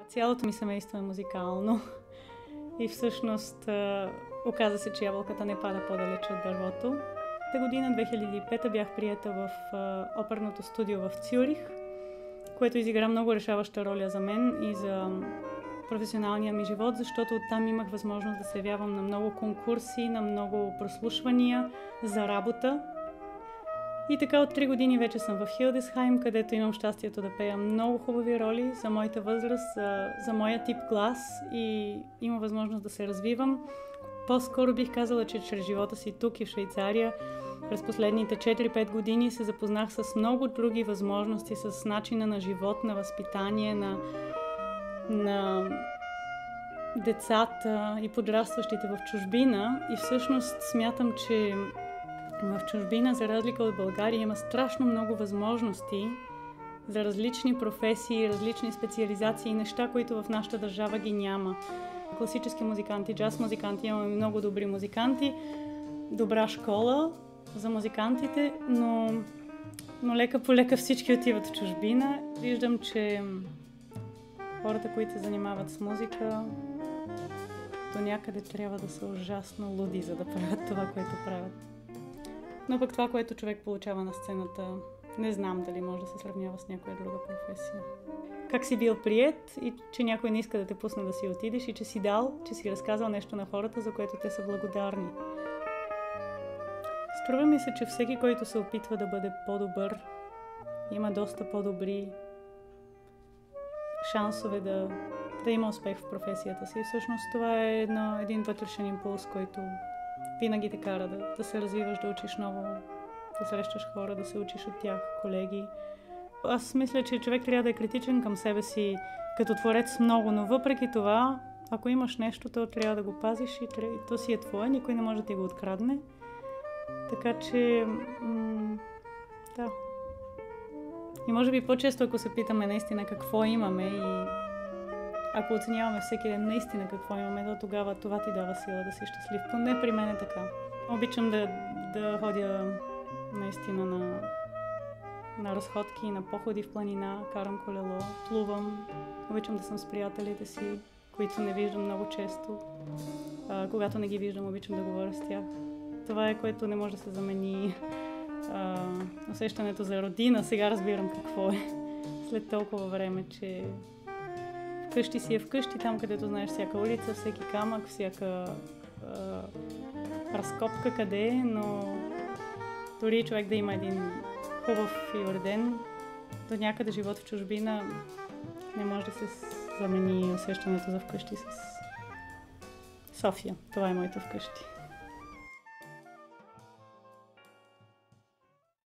Цялото ми семейство е музикално и всъщност оказа се, че ябълката не пада по-далеч от дървото. Та година, 2005, бях приета в оперното студио в Цюрих, което изигра много решаваща роля за мен и за професионалния ми живот, защото оттам имах възможност да се явявам на много конкурси, на много прослушвания за работа. И така от 3 години вече съм в Хилдесхайм, където имам щастието да пея много хубави роли за моята възраст, за моя тип глас и имам възможност да се развивам. По-скоро бих казала, че чрез живота си тук и в Швейцария през последните 4-5 години се запознах с много други възможности, с начина на живот, на възпитание, на децата и подрастващите в чужбина. И всъщност смятам, че в чужбина, за разлика от България, има страшно много възможности за различни професии, различни специализации и неща, които в нашата държава ги няма. Класически музиканти, джаз музиканти, имаме много добри музиканти, добра школа за музикантите, но лека по лека всички отиват в чужбина. Виждам, че хората, които се занимават с музика, до някъде трябва да са ужасно луди, за да правят това, което правят. Но пък това, което човек получава на сцената, не знам дали може да се сравнява с някоя друга професия. Как си бил приет и че някой не иска да те пусне да си отидеш и че си дал, че си разказал нещо на хората, за което те са благодарни. Струва ми се, че всеки, който се опитва да бъде по-добър, има доста по-добри шансове да има успех в професията си. И всъщност това е един вътрешен импулс, който винаги те кара да се развиваш, да учиш ново, да срещаш хора, да се учиш от тях, колеги. Аз мисля, че човек трябва да е критичен към себе си като творец много, но въпреки това, ако имаш нещо, то трябва да го пазиш и то си е твое, никой не може да ти го открадне. Така че, да. И може би по-често, ако се питаме наистина какво имаме и ако оценяваме всеки ден наистина какво имаме, то тогава това ти дава сила да си щастлив. Поне при мен е така. Обичам да ходя наистина на разходки, на походи в планина, карам колело, плувам. Обичам да съм с приятелите си, които не виждам много често. Когато не ги виждам, обичам да говоря с тях. Това е, което не може да се замени усещането за родина. Сега разбирам какво е. След толкова време, че вкъщи си е вкъщи, там където знаеш всяка улица, всеки камък, всяка разкопка къде е, но дори човек да има един хубав и уреден, до някъде живот в чужбина не може да се замени усещането за вкъщи с София. Това е моето вкъщи.